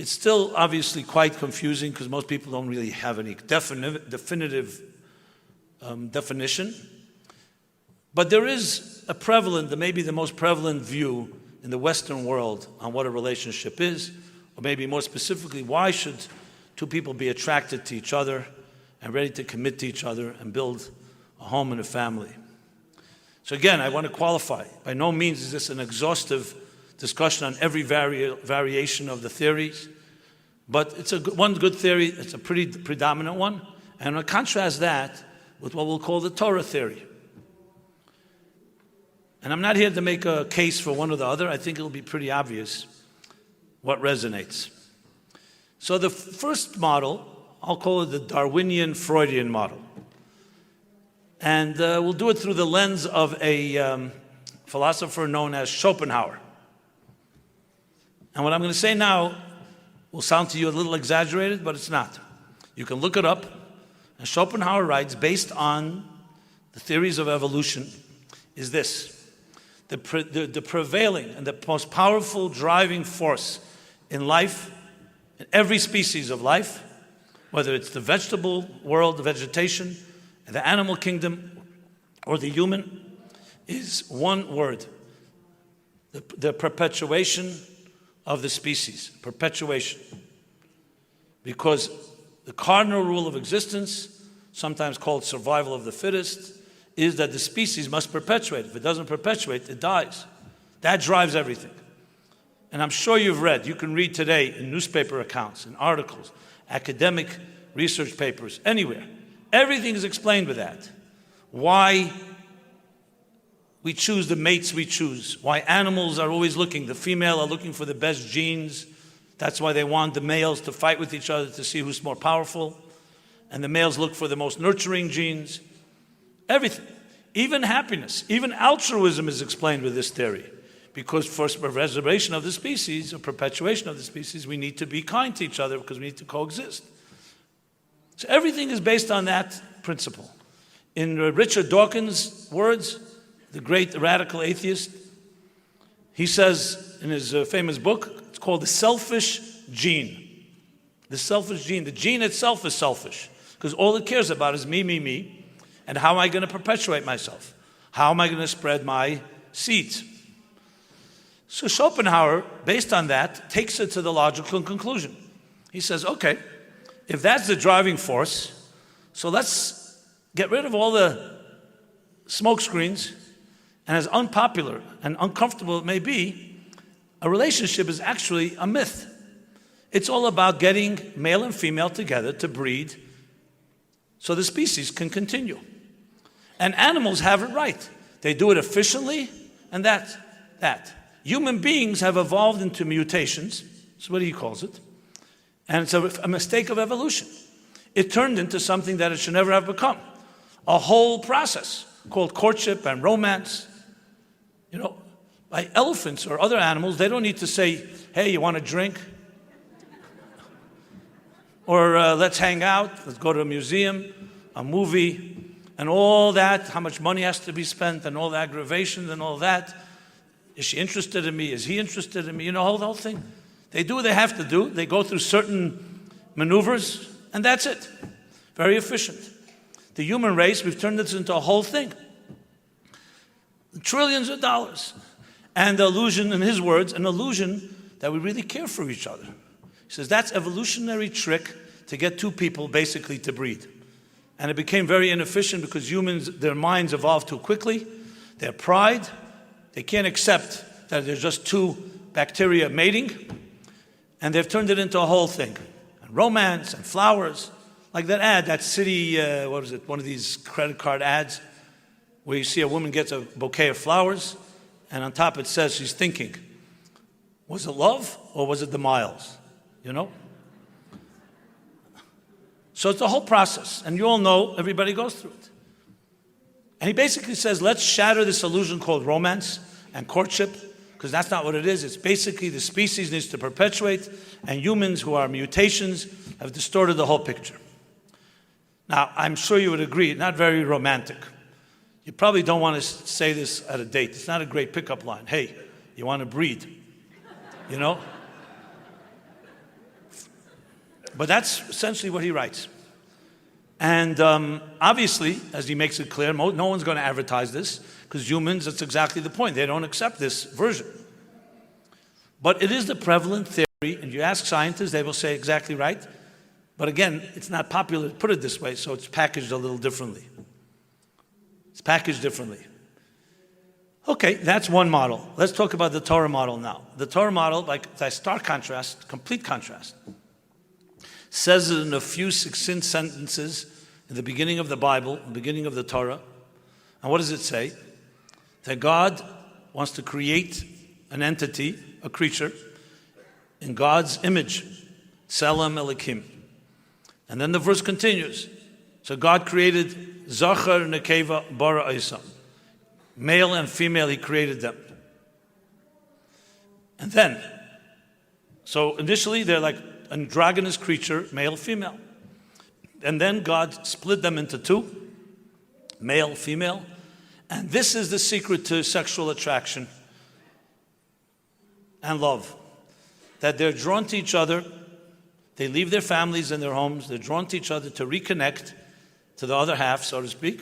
It's still obviously quite confusing because most people don't really have any definitive definition. But there is a prevalent, maybe the most prevalent view in the Western world on what a relationship is, or maybe more specifically, why should two people be attracted to each other and ready to commit to each other and build a home and a family. So again, I want to qualify. By no means is this an exhaustive discussion on every variation of the theories, but it's one good theory, it's a pretty predominant one, and I'll contrast that with what we'll call the Torah theory. And I'm not here to make a case for one or the other. I think it'll be pretty obvious what resonates. So the first model, I'll call it the Darwinian Freudian model. And we'll do it through the lens of a philosopher known as Schopenhauer. And what I'm going to say now will sound to you a little exaggerated, but it's not. You can look it up. And Schopenhauer writes, based on the theories of evolution, is this. The prevailing and the most powerful driving force in life, in every species of life, whether it's the vegetable world, the vegetation, the animal kingdom, or the human, is one word. The perpetuation of the species. Perpetuation. Because the cardinal rule of existence, sometimes called survival of the fittest, is that the species must perpetuate. If it doesn't perpetuate, it dies. That drives everything. And I'm sure you've read, you can read today in newspaper accounts, in articles, academic research papers, anywhere. Everything is explained with that. Why we choose the mates we choose. Why animals are always looking. The female are looking for the best genes. That's why they want the males to fight with each other to see who's more powerful. And the males look for the most nurturing genes. Everything. Even happiness. Even altruism is explained with this theory. Because for preservation of the species, or perpetuation of the species, we need to be kind to each other because we need to coexist. So everything is based on that principle. In Richard Dawkins' words, the great radical atheist, he says in his famous book, it's called The Selfish Gene. The selfish gene. The gene itself is selfish because all it cares about is me, me, me. And how am I going to perpetuate myself? How am I going to spread my seeds? So Schopenhauer, based on that, takes it to the logical conclusion. He says, okay, if that's the driving force, so let's get rid of all the smoke screens, and as unpopular and uncomfortable it may be, a relationship is actually a myth. It's all about getting male and female together to breed so the species can continue. And animals have it right. They do it efficiently, and that. Human beings have evolved into mutations, that's what he calls it, and it's a mistake of evolution. It turned into something that it should never have become. A whole process called courtship and romance. You know, by elephants or other animals, they don't need to say, hey, you want a drink? Or let's hang out, let's go to a museum, a movie, and all that, how much money has to be spent, and all the aggravations and all that. Is she interested in me? Is he interested in me? You know, the whole thing. They do what they have to do. They go through certain maneuvers, and that's it. Very efficient. The human race, we've turned this into a whole thing. Trillions of dollars. And the illusion, in his words, an illusion that we really care for each other. He says that's evolutionary trick to get two people basically to breed. And it became very inefficient because humans, their minds evolved too quickly. Their pride, they can't accept that there's just two bacteria mating. And they've turned it into a whole thing. And romance and flowers. Like that ad, that city, one of these credit card ads, where you see a woman gets a bouquet of flowers, and on top it says she's thinking, was it love or was it the miles? You know? So it's a whole process, and you all know everybody goes through it. And he basically says, let's shatter this illusion called romance and courtship, because that's not what it is. It's basically the species needs to perpetuate, and humans who are mutations have distorted the whole picture. Now, I'm sure you would agree, not very romantic. You probably don't want to say this at a date. It's not a great pickup line. Hey, you want to breed? You know? But that's essentially what he writes. And obviously, as he makes it clear, no one's going to advertise this, because humans, that's exactly the point. They don't accept this version. But it is the prevalent theory, and you ask scientists, they will say exactly right. But again, it's not popular to put it this way, so it's packaged a little differently. It's packaged differently. Okay, that's one model. Let's talk about the Torah model now. The Torah model, like a stark contrast, complete contrast, says it in a few succinct sentences in the beginning of the Bible, the beginning of the Torah. And what does it say? That God wants to create an entity, a creature, in God's image, Tselem Elokim. And then the verse continues. So God created Zachar Nekeva Bara Isa. Male and female, he created them. And then, so initially they're like androgynous creature, male, female. And then God split them into two, male, female. And this is the secret to sexual attraction and love. That they're drawn to each other. They leave their families and their homes. They're drawn to each other to reconnect to the other half, so to speak,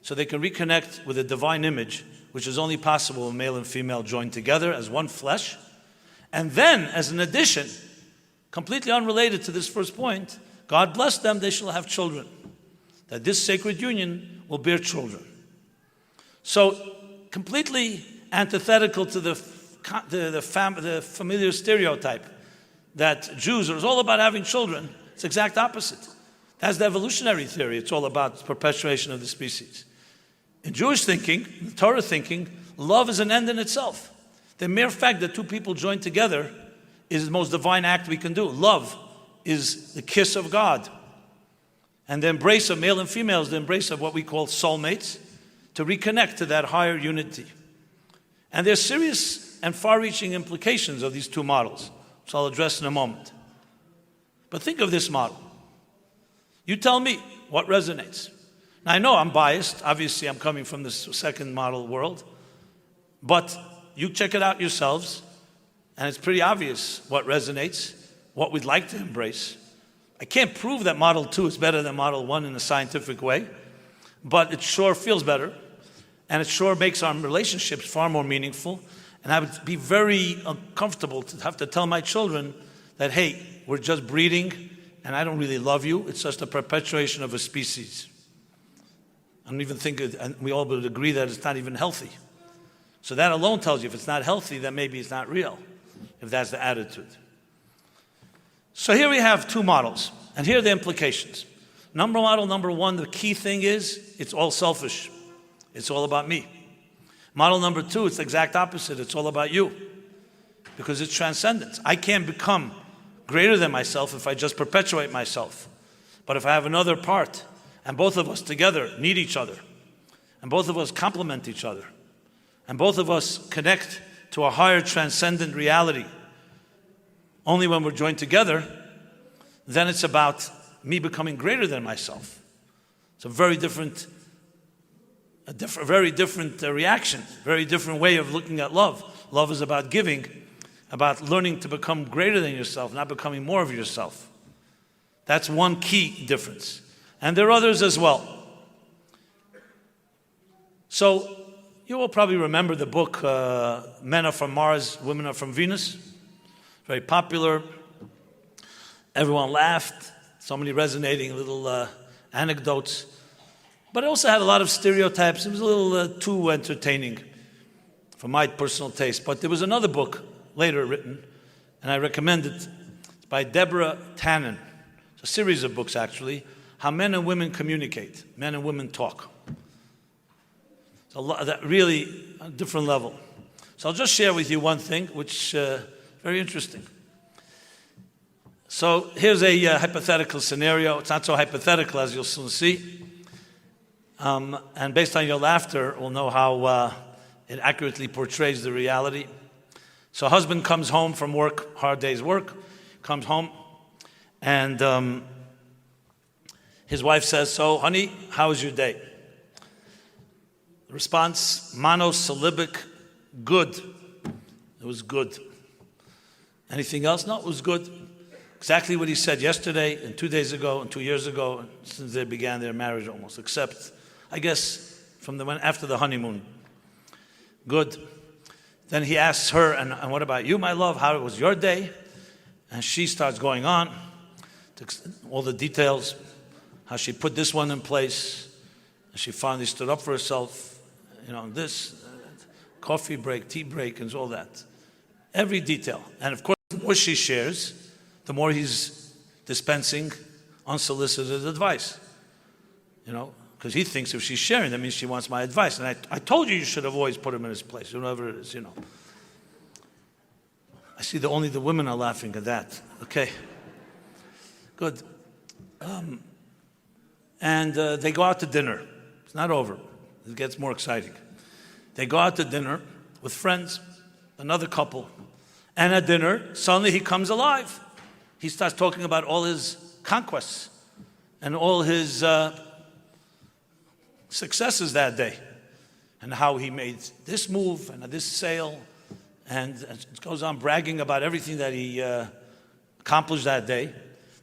so they can reconnect with a divine image, which is only possible when male and female join together as one flesh. And then, as an addition, completely unrelated to this first point, God bless them, they shall have children. That this sacred union will bear children. So, completely antithetical to the familiar stereotype that Jews are all about having children. It's the exact opposite. That's the evolutionary theory. It's all about perpetuation of the species. In Jewish thinking, in Torah thinking, love is an end in itself. The mere fact that two people join together is the most divine act we can do. Love is the kiss of God. And the embrace of male and female is the embrace of what we call soulmates, to reconnect to that higher unity. And there's serious and far-reaching implications of these two models, which I'll address in a moment. But think of this model. You tell me what resonates. Now, I know I'm biased. Obviously, I'm coming from this second model world. But you check it out yourselves, and it's pretty obvious what resonates, what we'd like to embrace. I can't prove that Model 2 is better than Model 1 in a scientific way, but it sure feels better, and it sure makes our relationships far more meaningful. And I would be very uncomfortable to have to tell my children that, hey, we're just breeding, and I don't really love you. It's just a perpetuation of a species. I don't even think, and we all would agree that it's not even healthy. So that alone tells you if it's not healthy, then maybe it's not real, if that's the attitude. So here we have two models, and here are the implications. Model number one, the key thing is, it's all selfish. It's all about me. Model number two, it's the exact opposite. It's all about you, because it's transcendence. I can't become greater than myself if I just perpetuate myself. But if I have another part, and both of us together need each other, and both of us complement each other, and both of us connect to a higher transcendent reality, only when we're joined together, then it's about me becoming greater than myself. It's a very different reaction, very different way of looking at love. Love is about giving, about learning to become greater than yourself, not becoming more of yourself. That's one key difference. And there are others as well. So, you will probably remember the book, Men Are From Mars, Women Are From Venus. Very popular. Everyone laughed. So many resonating little anecdotes. But it also had a lot of stereotypes. It was a little too entertaining for my personal taste. But there was another book later written, and I recommend it. It's by Deborah Tannen. It's a series of books, actually. How Men and Women Communicate. Men and Women Talk. It's a lot, that really a different level. So I'll just share with you one thing, which is very interesting. So here's a hypothetical scenario. It's not so hypothetical, as you'll soon see. And based on your laughter, we'll know how it accurately portrays the reality. So husband comes home from work, hard day's work, comes home, and his wife says, so, honey, how was your day? The response, monosyllabic, good. It was good. Anything else? No, it was good. exactly what he said yesterday and 2 days ago and 2 years ago, since they began their marriage almost, except, I guess, after the honeymoon. Good. Then he asks her, and what about you, my love? How was your day? And she starts going on to all the details, how she put this one in place, and she finally stood up for herself, this, coffee break, tea break, and all that. Every detail. And of course, the more she shares, the more he's dispensing unsolicited advice. Because he thinks if she's sharing, that means she wants my advice. And I told you should have always put him in his place, whatever it is, I see only the women are laughing at that. Okay. Good. And they go out to dinner. It's not over. It gets more exciting. They go out to dinner with friends, another couple. And at dinner, suddenly he comes alive. He starts talking about all his conquests and all his successes that day, and how he made this move and this sale, and it goes on bragging about everything that he accomplished that day.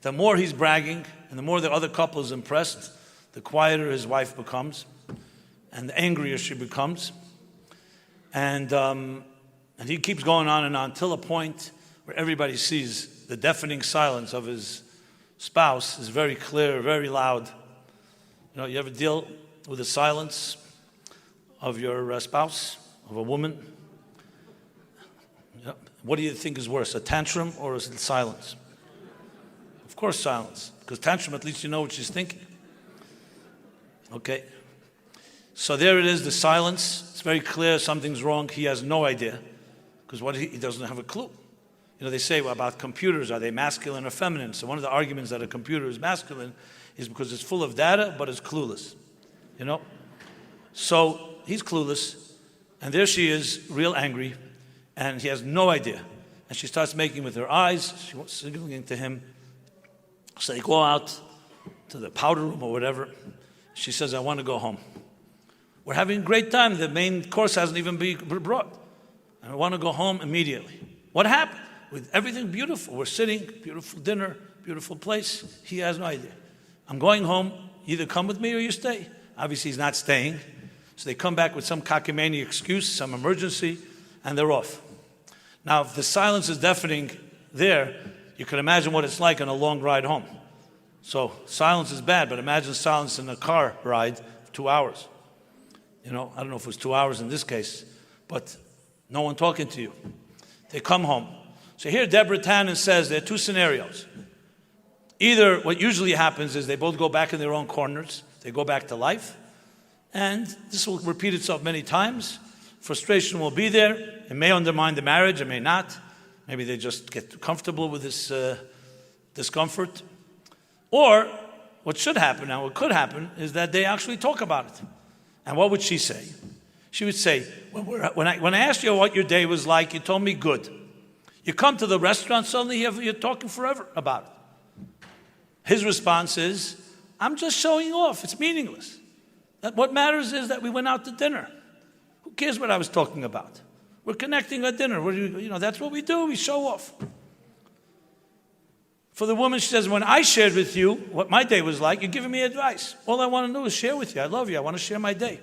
The more he's bragging and the more the other couple is impressed, the quieter his wife becomes and the angrier she becomes. And he keeps going on and on till a point where everybody sees the deafening silence of his spouse is very clear, very loud. You ever deal with the silence of your spouse, of a woman? What do you think is worse, a tantrum or is it silence? Of course silence, because tantrum, at least you know what she's thinking. Okay. So there it is, the silence. It's very clear something's wrong. He has no idea, because he doesn't have a clue. They say about computers, are they masculine or feminine? So one of the arguments that a computer is masculine is because it's full of data, but it's clueless. So he's clueless, and there she is, real angry, and he has no idea. And she starts making with her eyes, she was signaling to him. So they go out to the powder room or whatever. She says, I want to go home. We're having a great time. The main course hasn't even been brought. And I want to go home immediately. What happened? With everything beautiful. We're sitting, beautiful dinner, beautiful place. He has no idea. I'm going home. Either come with me or you stay. Obviously, he's not staying. So they come back with some cockamamie excuse, some emergency, and they're off. Now, if the silence is deafening there, you can imagine what it's like on a long ride home. So silence is bad, but imagine silence in a car ride for 2 hours. I don't know if it was 2 hours in this case, but no one talking to you. They come home. So here Deborah Tannen says there are two scenarios. Either what usually happens is they both go back in their own corners, they go back to life, and this will repeat itself many times. Frustration will be there. It may undermine the marriage, it may not. Maybe they just get too comfortable with this discomfort. Or what should happen, and what could happen, is that they actually talk about it. And what would she say? She would say, when I asked you what your day was like, you told me good. You come to the restaurant, suddenly you're talking forever about it. His response is, I'm just showing off. It's meaningless. What matters is that we went out to dinner. Who cares what I was talking about? We're connecting at dinner. That's what we do. We show off. For the woman, she says, when I shared with you what my day was like, you're giving me advice. All I want to do is share with you. I love you. I want to share my day.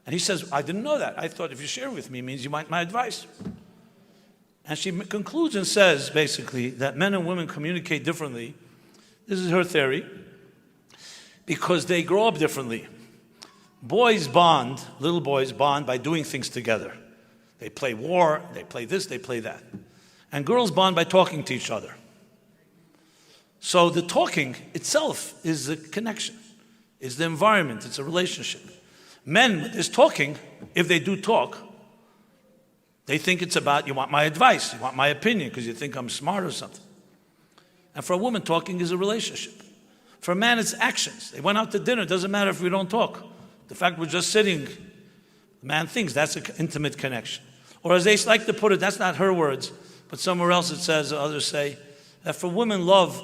And he says, I didn't know that. I thought if you share with me, it means you want my advice. And she concludes and says, basically, that men and women communicate differently. This is her theory. Because they grow up differently. Boys bond, little boys bond by doing things together. They play war, they play this, they play that. And girls bond by talking to each other. So the talking itself is a connection, is the environment, it's a relationship. Men, with this talking, if they do talk, they think it's about, you want my advice, you want my opinion, because you think I'm smart or something. And for a woman, talking is a relationship. For a man, it's actions. They went out to dinner, it doesn't matter if we don't talk. The fact we're just sitting, the man thinks that's an intimate connection. Or as they like to put it, that's not her words, but somewhere else it says, others say, that for women, love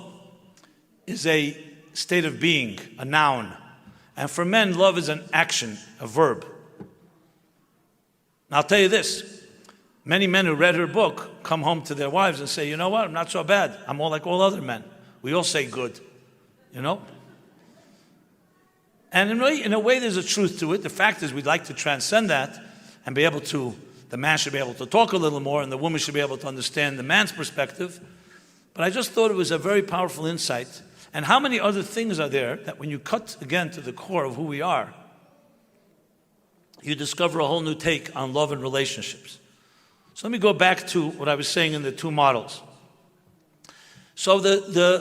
is a state of being, a noun. And for men, love is an action, a verb. Now I'll tell you this, Many men who read her book come home to their wives and say, you know what, I'm not so bad. I'm all like all other men. We all say good, you know? And in a way, there's a truth to it. The fact is we'd like to transcend that and be able to, the man should be able to talk a little more and the woman should be able to understand the man's perspective. But I just thought it was a very powerful insight. And how many other things are there that when you cut again to the core of who we are, you discover a whole new take on love and relationships. So let me go back to what I was saying in the two models. So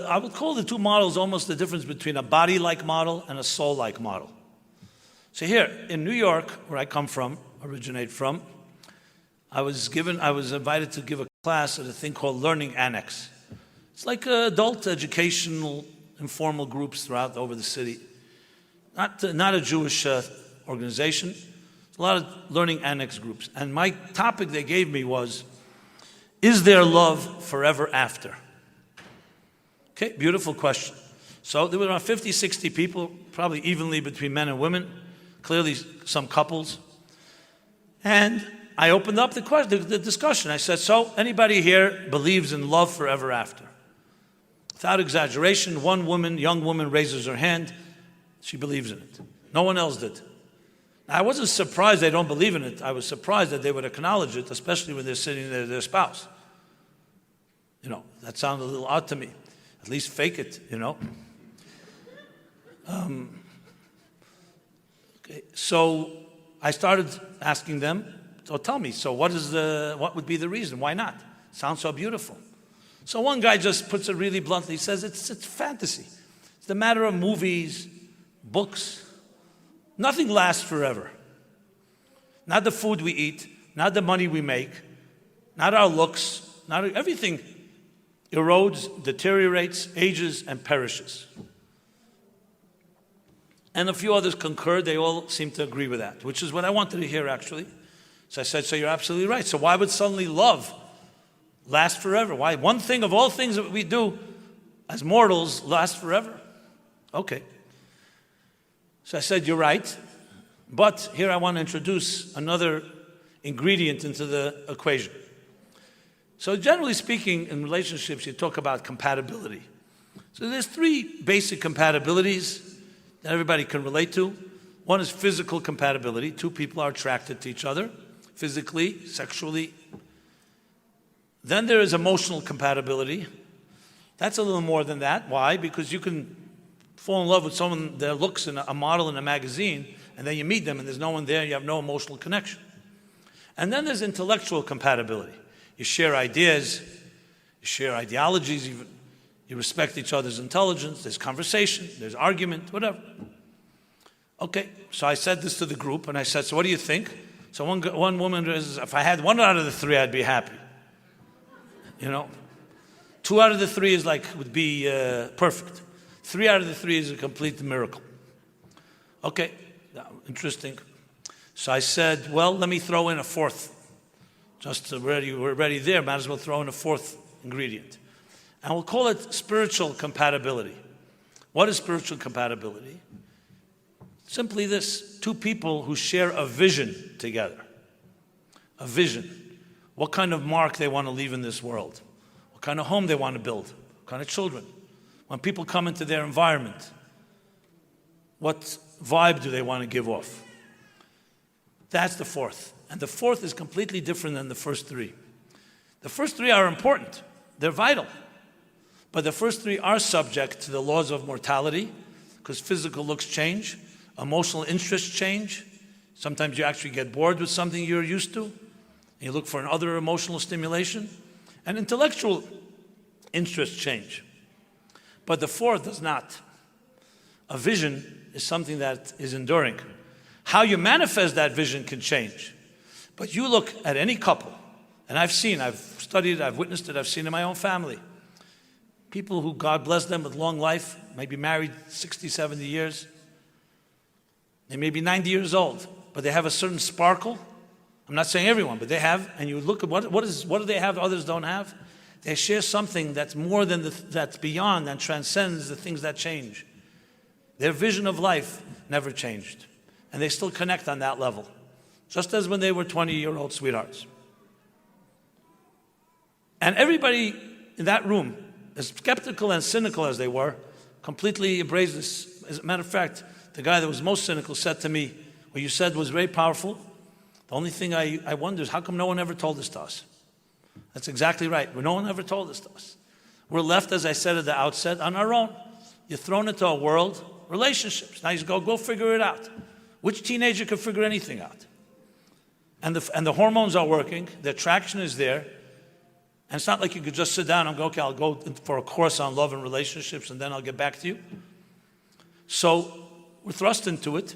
I would call the two models almost the difference between a body-like model and a soul-like model. So here, in New York, where I originate from, I was invited to give a class at a thing called Learning Annex. It's like adult educational informal groups throughout over the city. Not a Jewish organization. A lot of Learning Annex groups. And my topic they gave me was, is there love forever after? Okay, beautiful question. So there were around 50, 60 people, probably evenly between men and women, clearly some couples. And I opened up the discussion. I said, so anybody here believes in love forever after? Without exaggeration, one woman, young woman, raises her hand. She believes in it. No one else did. Now, I wasn't surprised they don't believe in it. I was surprised that they would acknowledge it, especially when they're sitting there with their spouse. You know, that sounded a little odd to me. At least fake it, you know. Okay, so I started asking them, so tell me, so what would be the reason? Why not? Sounds so beautiful. So one guy just puts it really bluntly. He says, it's fantasy. It's the matter of movies, books. Nothing lasts forever. Not the food we eat, not the money we make, not our looks, not everything erodes, deteriorates, ages, and perishes. And a few others concurred. They all seem to agree with that, which is what I wanted to hear, actually. So I said, so you're absolutely right. So why would suddenly love last forever? Why? One thing of all things that we do as mortals last forever. Okay. So I said, you're right. But here I want to introduce another ingredient into the equation. So generally speaking, in relationships, you talk about compatibility. So there's three basic compatibilities that everybody can relate to. One is physical compatibility. Two people are attracted to each other, physically, sexually. Then there is emotional compatibility. That's a little more than that. Why? Because you can fall in love with someone that looks in a model in a magazine, and then you meet them and there's no one there, and you have no emotional connection. And then there's intellectual compatibility. You share ideas, you share ideologies, even. You respect each other's intelligence, there's conversation, there's argument, whatever. Okay, so I said this to the group, and I said, so what do you think? So one woman says, if I had one out of the three, I'd be happy. You know? 2 out of the 3 would be perfect. 3 out of the 3 is a complete miracle. Okay, interesting. So I said, well, let me throw in a fourth. We're already there, might as well throw in a fourth ingredient. And we'll call it spiritual compatibility. What is spiritual compatibility? Simply this: 2 people who share a vision together. A vision. What kind of mark they want to leave in this world. What kind of home they want to build. What kind of children. When people come into their environment, what vibe do they want to give off? That's the fourth. And the fourth is completely different than the first 3. The first 3 are important. They're vital. But the first 3 are subject to the laws of mortality, because physical looks change, emotional interests change. Sometimes you actually get bored with something you're used to, and you look for another emotional stimulation. And intellectual interests change. But the fourth does not. A vision is something that is enduring. How you manifest that vision can change. But you look at any couple, and I've studied, I've witnessed it, I've seen in my own family. People who God bless them with long life, may be married 60, 70 years. They may be 90 years old, but they have a certain sparkle. I'm not saying everyone, but they have. And you look at what do they have others don't have? They share something that's more than that's beyond and transcends the things that change. Their vision of life never changed, and they still connect on that level, just as when they were 20-year-old sweethearts. And everybody in that room, as skeptical and cynical as they were, completely embraced this. As a matter of fact, the guy that was most cynical said to me, what you said was very powerful. The only thing I wonder is how come no one ever told this to us? That's exactly right. No one ever told this to us. We're left, as I said at the outset, on our own. You're thrown into a world, relationships. Now you go figure it out. Which teenager can figure anything out? And the hormones are working, the attraction is there, and it's not like you could just sit down and go, okay, I'll go for a course on love and relationships and then I'll get back to you. So we're thrust into it,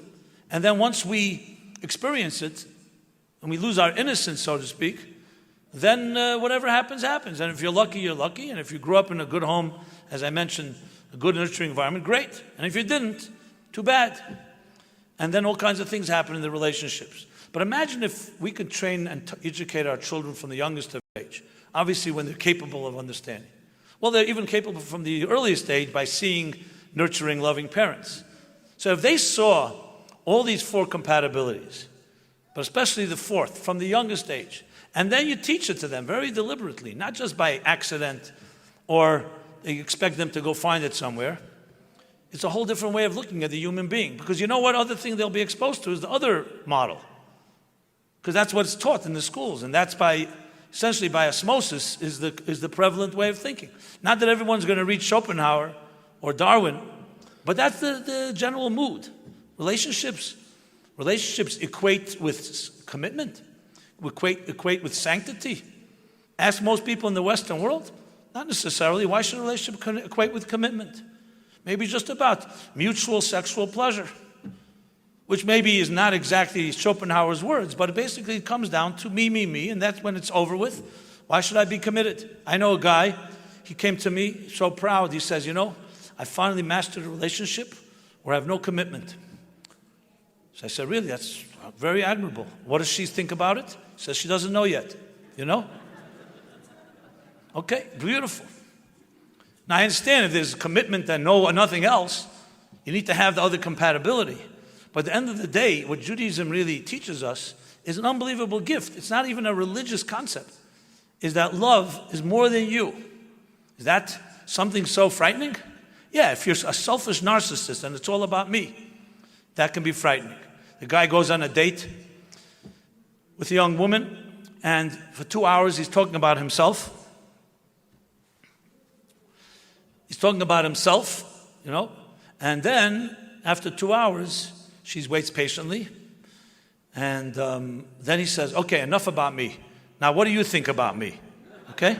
and then once we experience it, and we lose our innocence, so to speak, then whatever happens, happens. And if you're lucky, you're lucky. And if you grew up in a good home, as I mentioned, a good nurturing environment, great. And if you didn't, too bad. And then all kinds of things happen in the relationships. But imagine if we could train and educate our children from the youngest of age, obviously when they're capable of understanding. Well, they're even capable from the earliest age by seeing nurturing, loving parents. So if they saw all these four compatibilities, but especially the fourth, from the youngest age, and then you teach it to them very deliberately, not just by accident or you expect them to go find it somewhere. It's a whole different way of looking at the human being. Because you know what other thing they'll be exposed to is the other model. Because that's what's taught in the schools, and that's essentially by osmosis is the prevalent way of thinking. Not that everyone's going to read Schopenhauer or Darwin, but that's the general mood. Relationships equate with commitment, equate with sanctity. Ask most people in the Western world, not necessarily. Why should a relationship equate with commitment? Maybe just about mutual sexual pleasure, which maybe is not exactly Schopenhauer's words, but it basically comes down to me, and that's when it's over with. Why should I be committed? I know a guy, he came to me so proud, he says, I finally mastered a relationship where I have no commitment. So I said, really, that's very admirable. What does she think about it? She says she doesn't know yet, Okay, beautiful. Now I understand if there's commitment and nothing else, you need to have the other compatibility. But at the end of the day, what Judaism really teaches us is an unbelievable gift. It's not even a religious concept. Is that love is more than you. Is that something so frightening? Yeah, if you're a selfish narcissist and it's all about me, that can be frightening. The guy goes on a date with a young woman, and for 2 hours he's talking about himself. He's talking about himself, and then after 2 hours, she waits patiently, and then he says, okay, enough about me. Now, what do you think about me? Okay?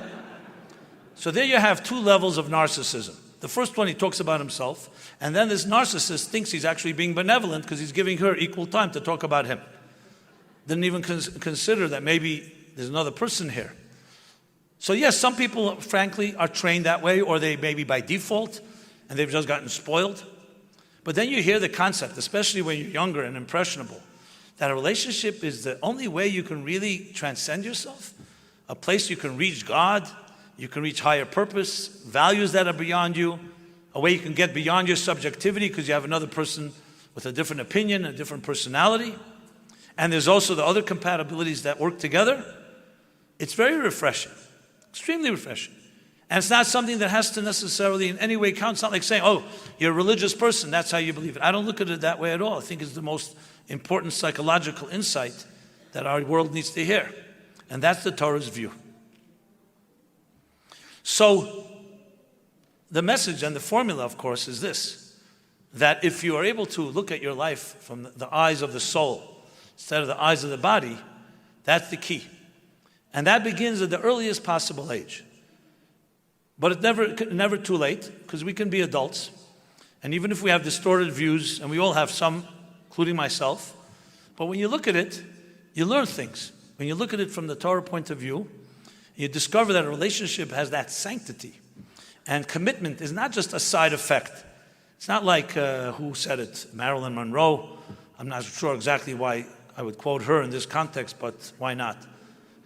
So there you have two levels of narcissism. The first one, he talks about himself, and then this narcissist thinks he's actually being benevolent because he's giving her equal time to talk about him. Didn't even consider that maybe there's another person here. So yes, some people, frankly, are trained that way, or they maybe by default, and they've just gotten spoiled. But then you hear the concept, especially when you're younger and impressionable, that a relationship is the only way you can really transcend yourself, a place you can reach God, you can reach higher purpose, values that are beyond you, a way you can get beyond your subjectivity because you have another person with a different opinion, a different personality. And there's also the other compatibilities that work together. It's very refreshing. Extremely refreshing. And it's not something that has to necessarily in any way count. It's not like saying, oh, you're a religious person, that's how you believe it. I don't look at it that way at all. I think it's the most important psychological insight that our world needs to hear. And that's the Torah's view. So, the message and the formula, of course, is this, that if you are able to look at your life from the eyes of the soul instead of the eyes of the body, that's the key. And that begins at the earliest possible age. But it's never too late, because we can be adults. And even if we have distorted views, and we all have some, including myself, but when you look at it, you learn things. When you look at it from the Torah point of view, you discover that a relationship has that sanctity. And commitment is not just a side effect. It's not like, who said it? Marilyn Monroe. I'm not sure exactly why I would quote her in this context, but why not?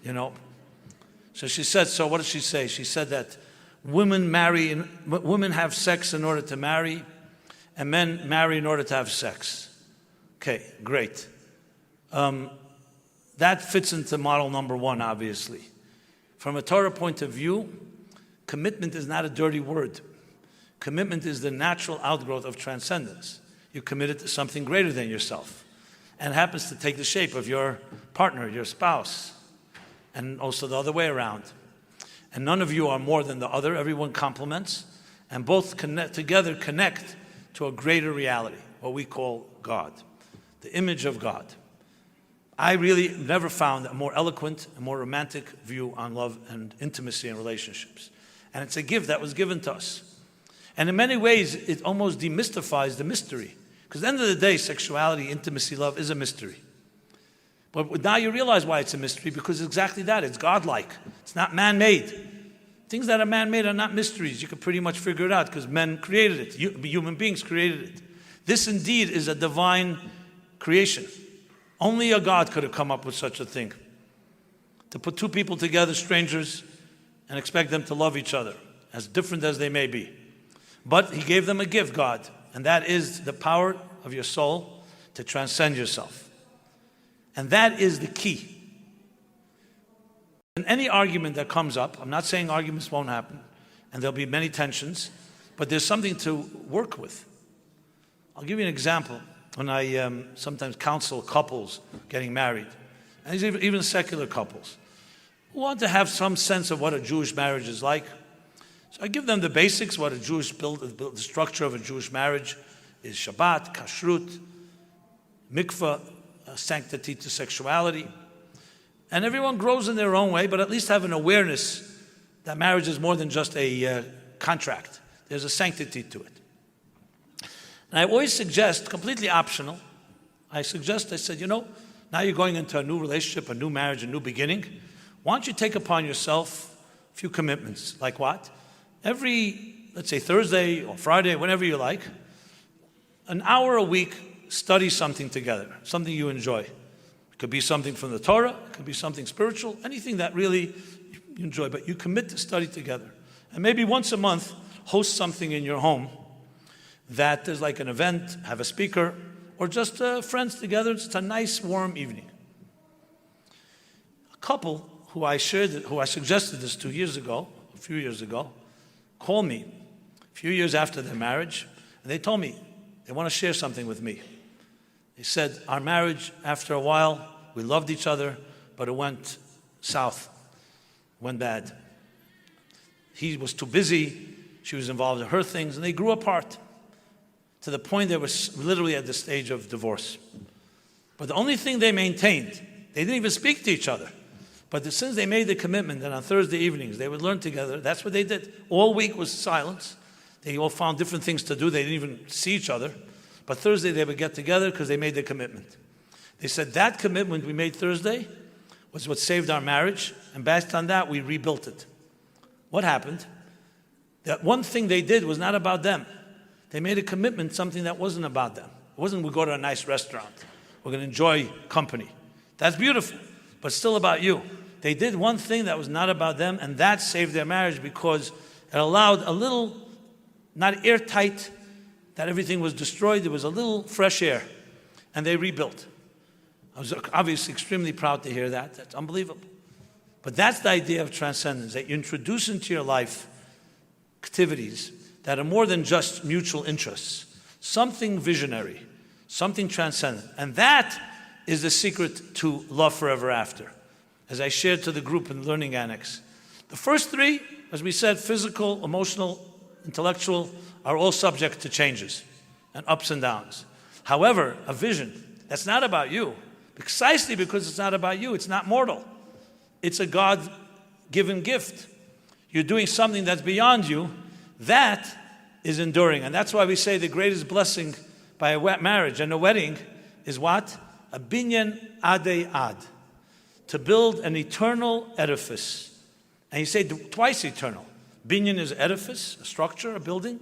So she said, so what did she say? She said that women have sex in order to marry, and men marry in order to have sex. Okay, great. That fits into model number one, obviously. From a Torah point of view, commitment is not a dirty word. Commitment is the natural outgrowth of transcendence. You're committed to something greater than yourself. And it happens to take the shape of your partner, your spouse, and also the other way around. And none of you are more than the other. Everyone complements, and both together connect to a greater reality, what we call God, the image of God. I really never found a more eloquent and more romantic view on love and intimacy and relationships. And it's a gift that was given to us. And in many ways, it almost demystifies the mystery. Because at the end of the day, sexuality, intimacy, love is a mystery. But now you realize why it's a mystery, because it's exactly that. It's godlike. It's not man-made. Things that are man-made are not mysteries. You can pretty much figure it out because men created it. Human beings created it. This indeed is a divine creation. Only a God could have come up with such a thing. To put two people together, strangers, and expect them to love each other, as different as they may be. But he gave them a gift, God, and that is the power of your soul to transcend yourself. And that is the key. In any argument that comes up, I'm not saying arguments won't happen, and there'll be many tensions, but there's something to work with. I'll give you an example. When I sometimes counsel couples getting married, and even secular couples, who want to have some sense of what a Jewish marriage is like. So I give them the basics, what a Jewish the structure of a Jewish marriage is: Shabbat, kashrut, mikvah, sanctity to sexuality. And everyone grows in their own way, but at least have an awareness that marriage is more than just a contract. There's a sanctity to it. And I always suggest, completely optional, I said, now you're going into a new relationship, a new marriage, a new beginning. Why don't you take upon yourself a few commitments? Like what? Every, let's say Thursday or Friday, whenever you like, an hour a week, study something together, something you enjoy. It could be something from the Torah, it could be something spiritual, anything that really you enjoy, but you commit to study together. And maybe once a month, host something in your home that is like an event, have a speaker, or just friends together. It's a nice, warm evening. A couple who I suggested this a few years ago, called me a few years after their marriage, and they told me they want to share something with me. They said, our marriage, after a while, we loved each other, but it went south, went bad. He was too busy, she was involved in her things, and they grew apart to the point they were literally at the stage of divorce. But the only thing they maintained, they didn't even speak to each other. But since they made the commitment that on Thursday evenings they would learn together, that's what they did. All week was silence. They all found different things to do. They didn't even see each other. But Thursday they would get together because they made the commitment. They said that commitment we made Thursday was what saved our marriage, and based on that we rebuilt it. What happened? That one thing they did was not about them. They made a commitment, something that wasn't about them. It wasn't, we go to a nice restaurant. We're going to enjoy company. That's beautiful, but still about you. They did one thing that was not about them, and that saved their marriage because it allowed a little, not airtight, that everything was destroyed. There was a little fresh air, and they rebuilt. I was obviously extremely proud to hear that. That's unbelievable. But that's the idea of transcendence, that you introduce into your life activities that are more than just mutual interests, something visionary, something transcendent. And that is the secret to love forever after. As I shared to the group in the Learning Annex, the first three, as we said, physical, emotional, intellectual, are all subject to changes and ups and downs. However, a vision that's not about you, precisely because it's not about you, it's not mortal. It's a God-given gift. You're doing something that's beyond you. That is enduring. And that's why we say the greatest blessing by a marriage and a wedding is what? A binyan adei ad. To build an eternal edifice. And you say twice eternal. Binyan is edifice, a structure, a building.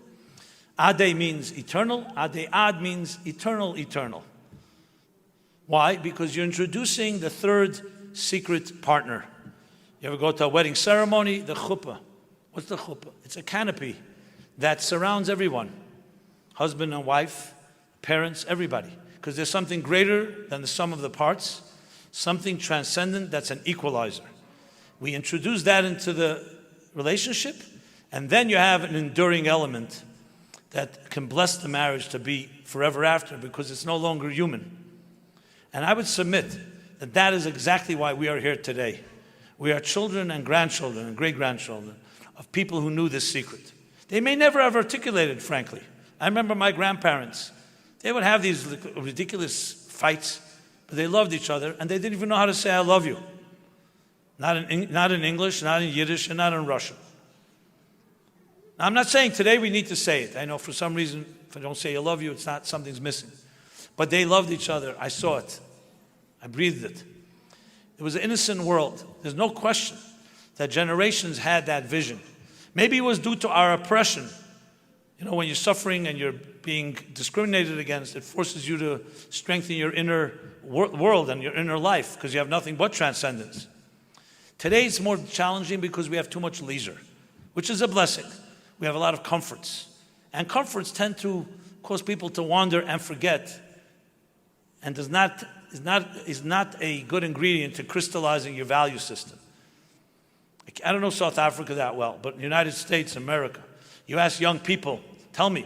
Adei means eternal. Adei ad means eternal. Why? Because you're introducing the third secret partner. You ever go to a wedding ceremony? The chuppah. What's the chuppah? It's a canopy that surrounds everyone. Husband and wife, parents, everybody. Because there's something greater than the sum of the parts, something transcendent that's an equalizer. We introduce that into the relationship, and then you have an enduring element that can bless the marriage to be forever after, because it's no longer human. And I would submit that that is exactly why we are here today. We are children and grandchildren and great-grandchildren of people who knew this secret. They may never have articulated, frankly. I remember my grandparents. They would have these ridiculous fights, but they loved each other, and they didn't even know how to say "I love you." Not in English, not in Yiddish, and not in Russian. Now, I'm not saying today we need to say it. I know for some reason, if I don't say "I love you," it's not, something's missing. But they loved each other. I saw it. I breathed it. It was an innocent world. There's no question that generations had that vision. Maybe it was due to our oppression. You know, when you're suffering and you're being discriminated against, it forces you to strengthen your inner world and your inner life, because you have nothing but transcendence. Today it's more challenging because we have too much leisure, which is a blessing. We have a lot of comforts. And comforts tend to cause people to wander and forget, and is not a good ingredient to crystallizing your value system. I don't know South Africa that well, but in the United States, America, you ask young people, tell me,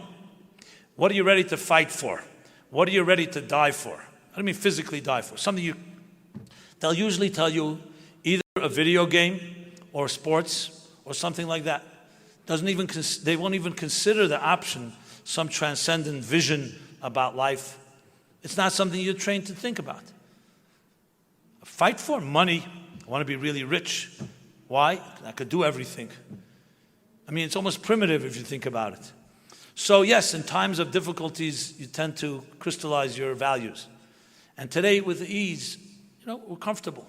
what are you ready to fight for? What are you ready to die for? I don't mean physically die for. They'll usually tell you either a video game or sports or something like that. They won't even consider the option, some transcendent vision about life. It's not something you're trained to think about. Fight for money. I want to be really rich. Why? I could do everything. I mean, it's almost primitive if you think about it. So yes, in times of difficulties, you tend to crystallize your values. And today, with ease, we're comfortable.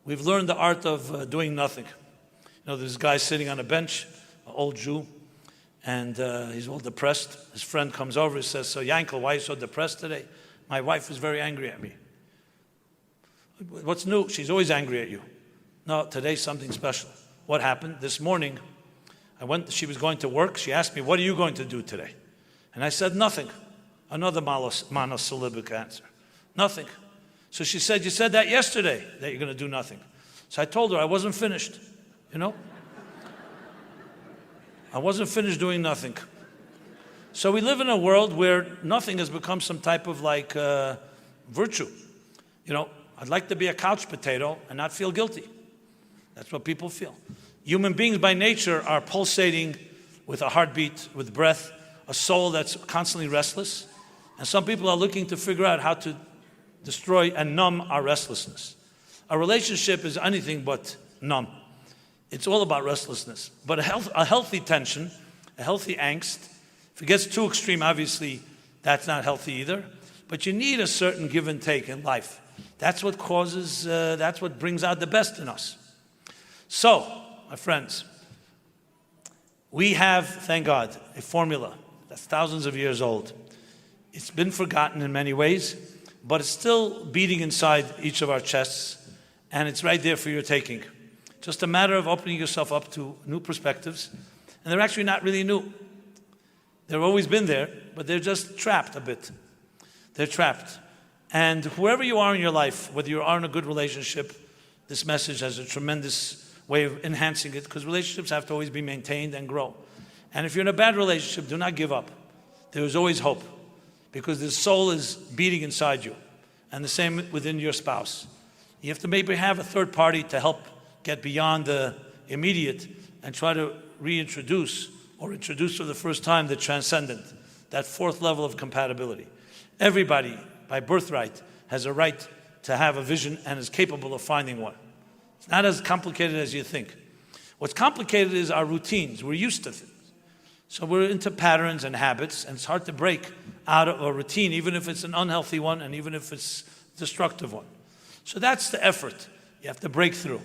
We've learned the art of doing nothing. There's a guy sitting on a bench, an old Jew, and he's all depressed. His friend comes over and says, "So Yankel, why are you so depressed today?" "My wife is very angry at me." "What's new?" "She's always angry at you." "No, today's something special." "What happened?" "This morning, she was going to work. She asked me, 'What are you going to do today?' And I said, 'Nothing.'" Another monosyllabic answer. "Nothing." So she said, "You said that yesterday, that you're going to do nothing." So I told her I wasn't finished, I wasn't finished doing nothing. So we live in a world where nothing has become some type of virtue. I'd like to be a couch potato and not feel guilty. That's what people feel. Human beings by nature are pulsating with a heartbeat, with breath, a soul that's constantly restless. And some people are looking to figure out how to destroy and numb our restlessness. A relationship is anything but numb. It's all about restlessness. But a healthy tension, a healthy angst, if it gets too extreme, obviously, that's not healthy either. But you need a certain give and take in life. That's what that's what brings out the best in us. So, my friends, we have, thank God, a formula that's thousands of years old. It's been forgotten in many ways, but it's still beating inside each of our chests, and it's right there for your taking. Just a matter of opening yourself up to new perspectives, and they're actually not really new. They've always been there, but they're just trapped a bit. They're trapped. And whoever you are in your life, whether you are in a good relationship, this message has a tremendous way of enhancing it, because relationships have to always be maintained and grow. And if you're in a bad relationship, do not give up. There is always hope, because the soul is beating inside you, and the same within your spouse. You have to maybe have a third party to help get beyond the immediate and try to reintroduce or introduce for the first time the transcendent, that fourth level of compatibility. Everybody, by birthright, has a right to have a vision and is capable of finding one. It's not as complicated as you think. What's complicated is our routines. We're used to things. So we're into patterns and habits, and it's hard to break out of a routine, even if it's an unhealthy one and even if it's a destructive one. So that's the effort you have to break through.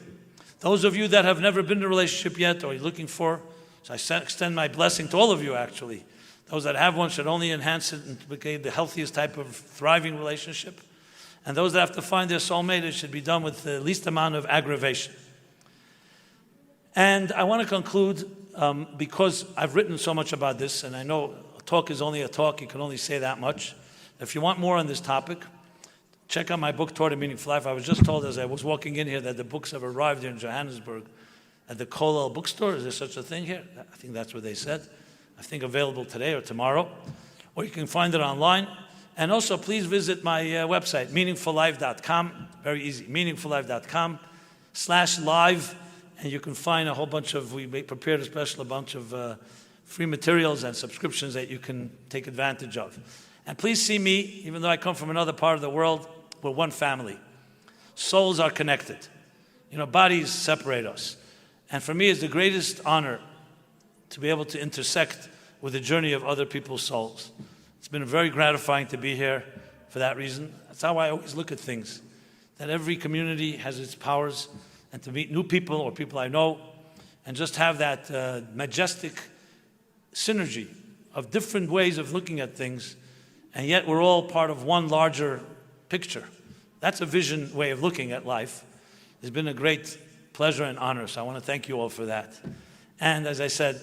Those of you that have never been in a relationship yet or you're looking for, so I extend my blessing to all of you actually. Those that have one should only enhance it and become the healthiest type of thriving relationship. And those that have to find their soulmate, it should be done with the least amount of aggravation. And I want to conclude, because I've written so much about this, and I know a talk is only a talk, you can only say that much. If you want more on this topic, check out my book, Torah, The Meaningful Life. I was just told as I was walking in here that the books have arrived here in Johannesburg at the Kollel bookstore. Is there such a thing here? I think that's what they said. I think available today or tomorrow. Or you can find it online. And also, please visit my website, meaningfullife.com. Very easy, meaningfullife.com/live. And you can find a whole bunch of, we prepared a bunch of free materials and subscriptions that you can take advantage of. And please see me, even though I come from another part of the world, we're one family. Souls are connected. You know, bodies separate us. And for me, it's the greatest honor to be able to intersect with the journey of other people's souls. It's been very gratifying to be here for that reason. That's how I always look at things, that every community has its powers, and to meet new people or people I know, and just have that majestic synergy of different ways of looking at things, and yet we're all part of one larger picture. That's a vision way of looking at life. It's been a great pleasure and honor, so I want to thank you all for that. And as I said,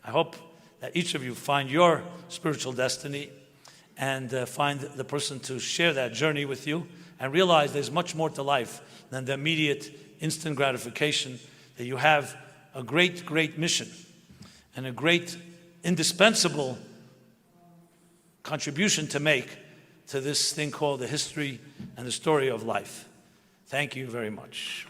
I hope that each of you find your spiritual destiny and find the person to share that journey with you, and realize there's much more to life than the immediate instant gratification, that you have a great, great mission and a great, indispensable contribution to make to this thing called the history and the story of life. Thank you very much.